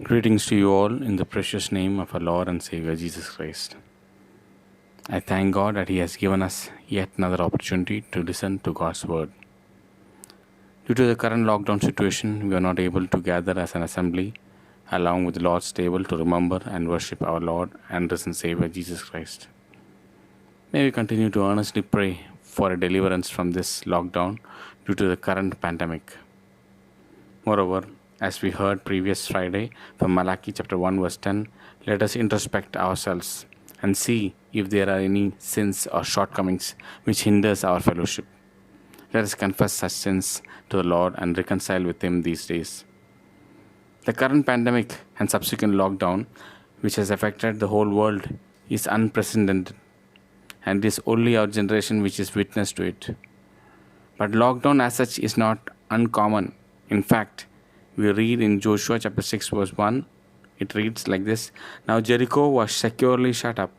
Greetings to you all in the precious name of our Lord and Savior Jesus Christ. I thank God that He has given us yet another opportunity to listen to God's Word. Due to the current lockdown situation, we are not able to gather as an assembly along with the Lord's table to remember and worship our Lord and risen Savior Jesus Christ. May we continue to earnestly pray for a deliverance from this lockdown due to the current pandemic. Moreover, as we heard previous Friday from Malachi chapter 1 verse 10, let us introspect ourselves and see if there are any sins or shortcomings which hinders our fellowship. Let us confess such sins to the Lord and reconcile with Him these days. The current pandemic and subsequent lockdown, which has affected the whole world, is unprecedented, and it is only our generation which is witness to it. But lockdown as such is not uncommon. In fact, we read in Joshua chapter 6 verse 1, it reads like this: Now Jericho was securely shut up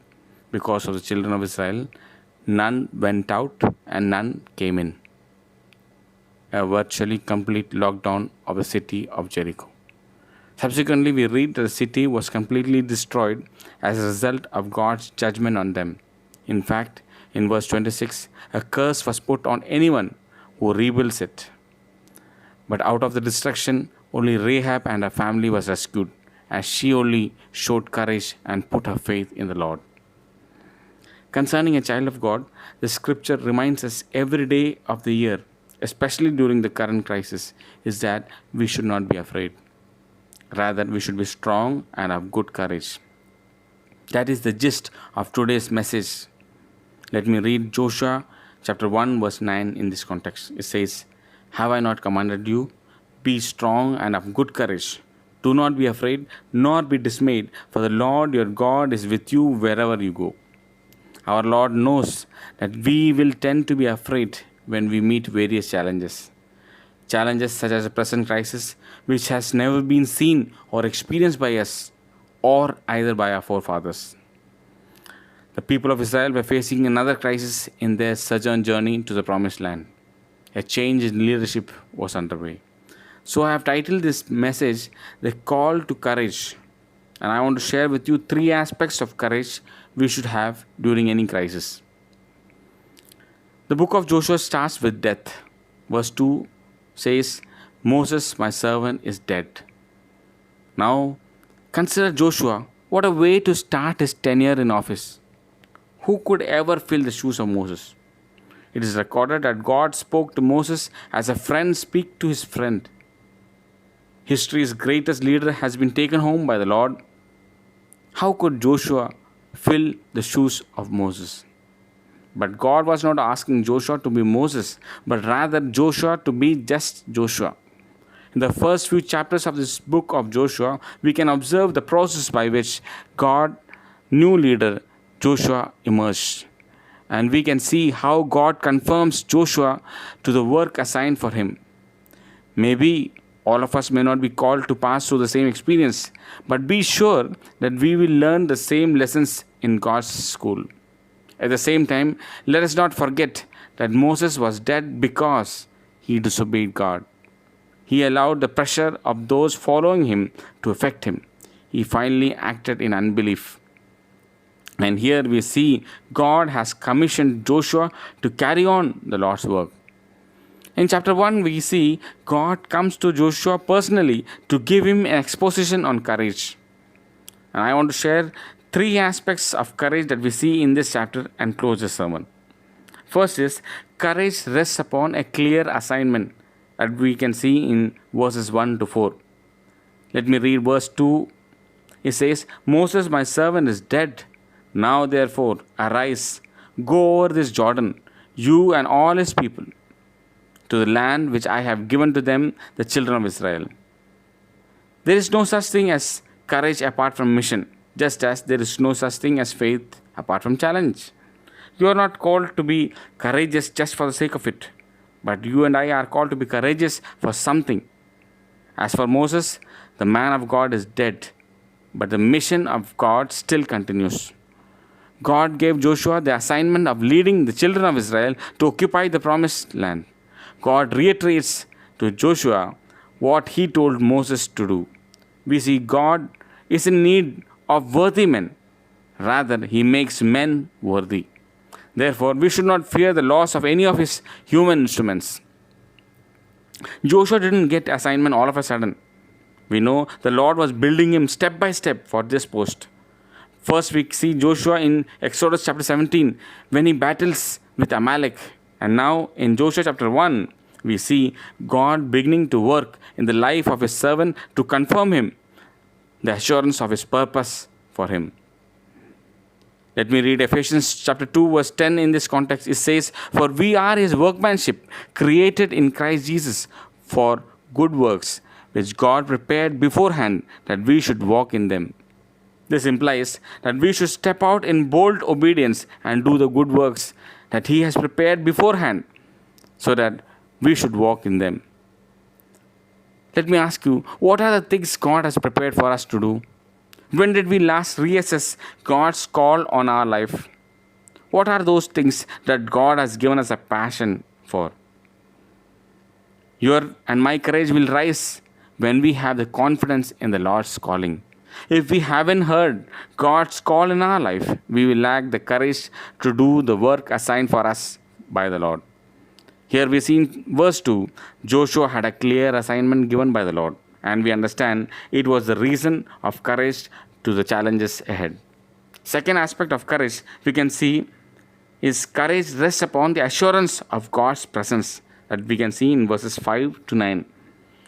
because of the children of Israel. None went out and none came in. A virtually complete lockdown of the city of Jericho. Subsequently, we read that the city was completely destroyed as a result of God's judgment on them. In fact, in verse 26, a curse was put on anyone who rebuilds it. But out of the destruction, only Rahab and her family was rescued, as she only showed courage and put her faith in the Lord. Concerning a child of God, the scripture reminds us every day of the year, especially during the current crisis, is that we should not be afraid. Rather, we should be strong and have good courage. That is the gist of today's message. Let me read Joshua chapter 1 verse 9 in this context. It says, Have I not commanded you? Be strong and of good courage. Do not be afraid, nor be dismayed, for the Lord your God is with you wherever you go. Our Lord knows that we will tend to be afraid when we meet various challenges. Challenges such as the present crisis, which has never been seen or experienced by us, or either by our forefathers. The people of Israel were facing another crisis in their sojourn journey to the promised land. A change in leadership was underway. So I have titled this message, The Call to Courage. And I want to share with you 3 aspects of courage we should have during any crisis. The book of Joshua starts with death. Verse 2 says, Moses, my servant, is dead. Now, consider Joshua. What a way to start his tenure in office. Who could ever fill the shoes of Moses? It is recorded that God spoke to Moses as a friend speaks to his friend. History's greatest leader has been taken home by the Lord. How could Joshua fill the shoes of Moses? But God was not asking Joshua to be Moses, but rather Joshua to be just Joshua. In the first few chapters of this book of Joshua, we can observe the process by which God's new leader Joshua emerged. And we can see how God confirms Joshua to the work assigned for him. Maybe all of us may not be called to pass through the same experience, but be sure that we will learn the same lessons in God's school. At the same time, let us not forget that Moses was dead because he disobeyed God. He allowed the pressure of those following him to affect him. He finally acted in unbelief. And here we see God has commissioned Joshua to carry on the Lord's work. In chapter 1, we see God comes to Joshua personally to give him an exposition on courage. And I want to share 3 aspects of courage that we see in this chapter and close the sermon. First is, courage rests upon a clear assignment that we can see in verses 1 to 4. Let me read verse 2. It says, Moses, my servant, is dead. Now therefore, arise, go over this Jordan, you and all his people, to the land which I have given to them, the children of Israel. There is no such thing as courage apart from mission, just as there is no such thing as faith apart from challenge. You are not called to be courageous just for the sake of it, but you and I are called to be courageous for something. As for Moses, the man of God is dead, but the mission of God still continues. God gave Joshua the assignment of leading the children of Israel to occupy the promised land. God reiterates to Joshua what he told Moses to do. we see God is in need of worthy men. Rather, he makes men worthy. Therefore, we should not fear the loss of any of his human instruments. Joshua didn't get assignment all of a sudden. We know the Lord was building him step by step for this post. First, we see Joshua in Exodus chapter 17 when he battles with Amalek. And now in Joshua chapter 1, we see God beginning to work in the life of his servant to confirm him the assurance of his purpose for him. Let me read Ephesians chapter 2 verse 10 in this context. It says, "For we are his workmanship, created in Christ Jesus for good works, which God prepared beforehand that we should walk in them." This implies that we should step out in bold obedience and do the good works that he has prepared beforehand so that we should walk in them. Let me ask you, what are the things God has prepared for us to do? When did we last reassess God's call on our life? What are those things that God has given us a passion for? Your and my courage will rise when we have the confidence in the Lord's calling. If we haven't heard God's call in our life, we will lack the courage to do the work assigned for us by the Lord. Here we see in verse 2, Joshua had a clear assignment given by the Lord, and we understand it was the reason of courage to the challenges ahead. Second aspect of courage we can see is courage rests upon the assurance of God's presence that we can see in verses 5 to 9.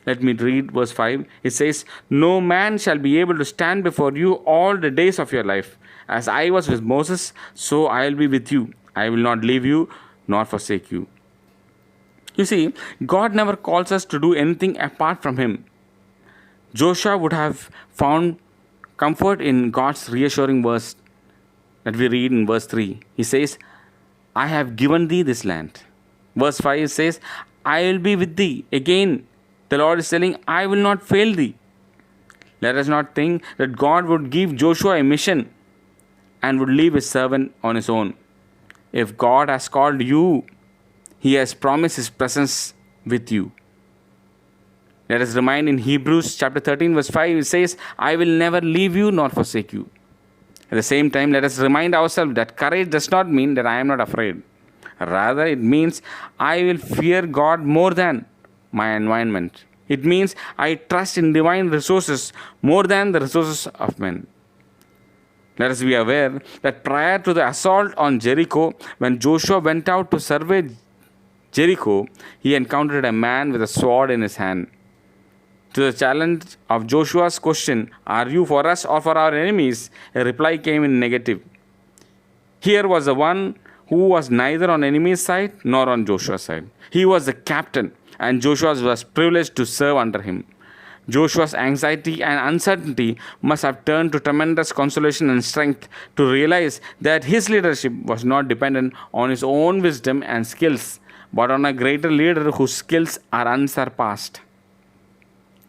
Let me read verse 5. It says, "No man shall be able to stand before you all the days of your life. As I was with Moses, so I will be with you. I will not leave you nor forsake you." You see, God never calls us to do anything apart from him. Joshua would have found comfort in God's reassuring verse that we read in verse 3. He says, "I have given thee this land." Verse 5 says, "I will be with thee." Again, the Lord is telling, "I will not fail thee." Let us not think that God would give Joshua a mission and would leave his servant on his own. If God has called you, he has promised his presence with you. Let us remind in Hebrews chapter 13 verse 5, it says, "I will never leave you nor forsake you." At the same time, let us remind ourselves that courage does not mean that I am not afraid. Rather, it means I will fear God more than my environment. It means I trust in divine resources more than the resources of men. Let us be aware that prior to the assault on Jericho, when Joshua went out to survey Jericho, he encountered a man with a sword in his hand. To the challenge of Joshua's question, "Are you for us or for our enemies?" a reply came in negative. Here was the one who was neither on enemy's side nor on Joshua's side. He was the captain, and Joshua was privileged to serve under him. Joshua's anxiety and uncertainty must have turned to tremendous consolation and strength to realize that his leadership was not dependent on his own wisdom and skills, but on a greater leader whose skills are unsurpassed.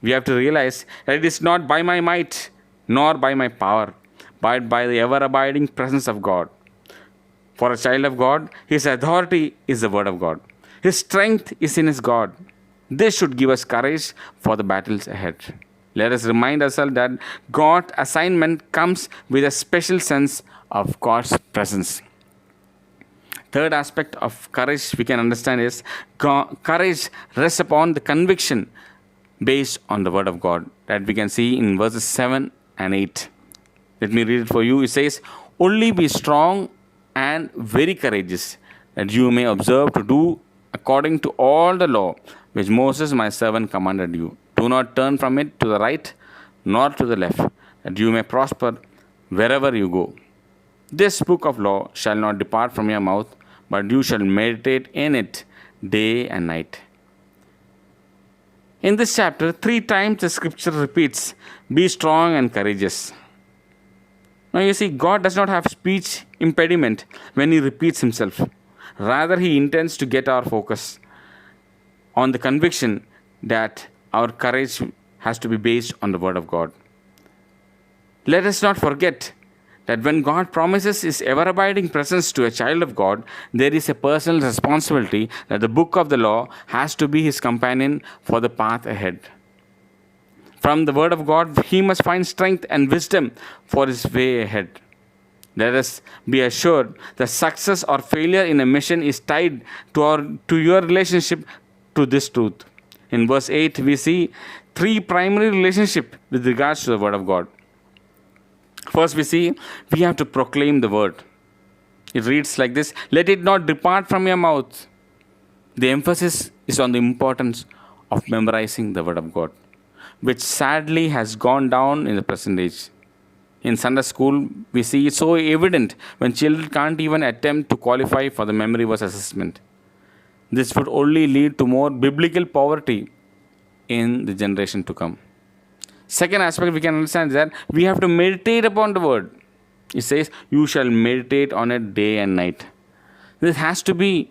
We have to realize that it is not by my might nor by my power, but by the ever-abiding presence of God. For a child of God, his authority is the word of God. His strength is in his God. This should give us courage for the battles ahead. Let us remind ourselves that God's assignment comes with a special sense of God's presence. Third aspect of courage we can understand is courage rests upon the conviction based on the word of God that we can see in verses 7 and 8. Let me read it for you. It says, "Only be strong and very courageous, that you may observe to do according to all the law which Moses my servant commanded you. Do not turn from it to the right nor to the left, that you may prosper wherever you go. This book of law shall not depart from your mouth, but you shall meditate in it day and night." In this chapter, 3 times the scripture repeats, "Be strong and courageous." Now you see, God does not have speech impediment when he repeats himself. Rather, he intends to get our focus on the conviction that our courage has to be based on the word of God. Let us not forget that when God promises his ever-abiding presence to a child of God, there is a personal responsibility that the book of the law has to be his companion for the path ahead. From the Word of God, he must find strength and wisdom for his way ahead. Let us be assured that success or failure in a mission is tied to your relationship to this truth. In verse 8, we see three primary relationships with regards to the Word of God. First, we see we have to proclaim the Word. It reads like this: let it not depart from your mouth. The emphasis is on the importance of memorizing the Word of God, which sadly has gone down in the present age. In Sunday school, we see it so evident when children can't even attempt to qualify for the memory verse assessment. This would only lead to more biblical poverty in the generation to come. Second aspect we can understand is that we have to meditate upon the Word. It says, you shall meditate on it day and night. This has to be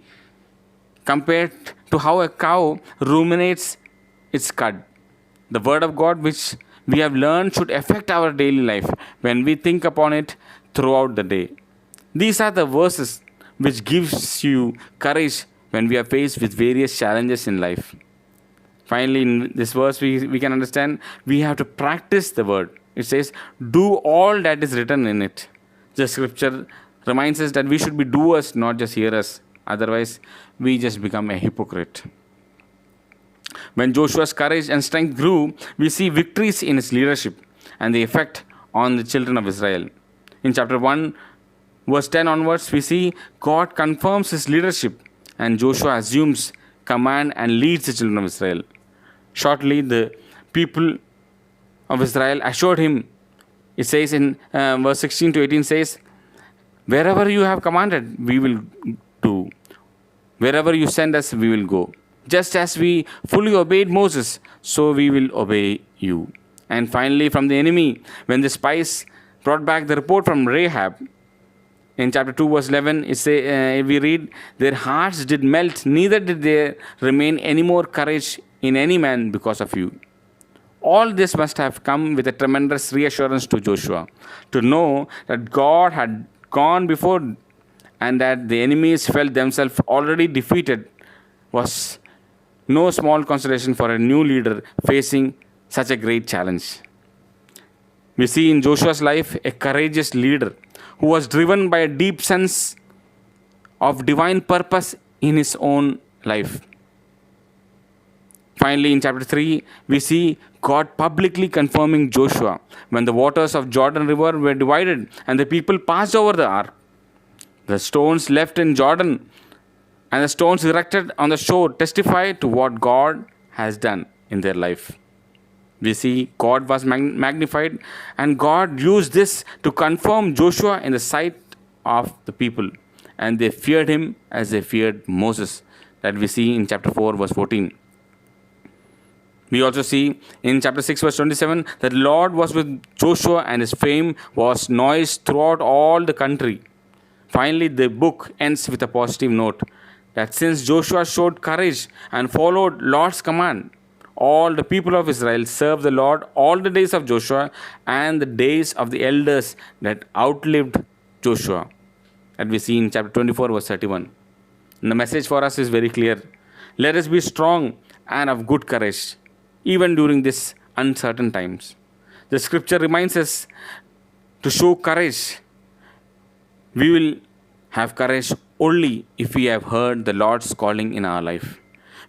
compared to how a cow ruminates its cud. The Word of God which we have learned should affect our daily life when we think upon it throughout the day. These are the verses which gives you courage when we are faced with various challenges in life. Finally, in this verse, we can understand we have to practice the Word. It says, do all that is written in it. The scripture reminds us that we should be doers, not just hearers. Otherwise, we just become a hypocrite. When Joshua's courage and strength grew, we see victories in his leadership and the effect on the children of Israel. In chapter 1, verse 10 onwards, we see God confirms his leadership and Joshua assumes command and leads the children of Israel. Shortly, the people of Israel assured him. It says in verse 16 to 18 says, wherever you have commanded, we will do. Wherever you send us, we will go. Just as we fully obeyed Moses, so we will obey you. And finally, from the enemy, when the spies brought back the report from Rahab, in chapter 2, verse 11, we read, their hearts did melt, neither did there remain any more courage in any man because of you. All this must have come with a tremendous reassurance to Joshua, to know that God had gone before and that the enemies felt themselves already defeated was no small consideration for a new leader facing such a great challenge. We see in Joshua's life a courageous leader who was driven by a deep sense of divine purpose in his own life. Finally, in chapter 3, we see God publicly confirming Joshua when the waters of Jordan River were divided and the people passed over the ark. The stones left in Jordan and the stones erected on the shore testify to what God has done in their life. We see God was magnified and God used this to confirm Joshua in the sight of the people. And they feared him as they feared Moses, that we see in chapter 4, verse 14. We also see in chapter 6, verse 27, that the Lord was with Joshua and his fame was noised throughout all the country. Finally, the book ends with a positive note that since Joshua showed courage and followed Lord's command, all the people of Israel served the Lord all the days of Joshua and the days of the elders that outlived Joshua. That we see in chapter 24, verse 31. And the message for us is very clear. Let us be strong and of good courage, even during these uncertain times. The scripture reminds us to show courage. We will have courage only if we have heard the Lord's calling in our life.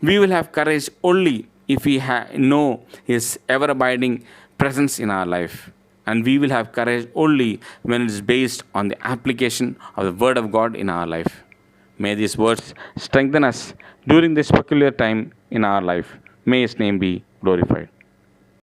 We will have courage only if we know his ever-abiding presence in our life. And we will have courage only when it is based on the application of the Word of God in our life. May these words strengthen us during this peculiar time in our life. May his name be glorified.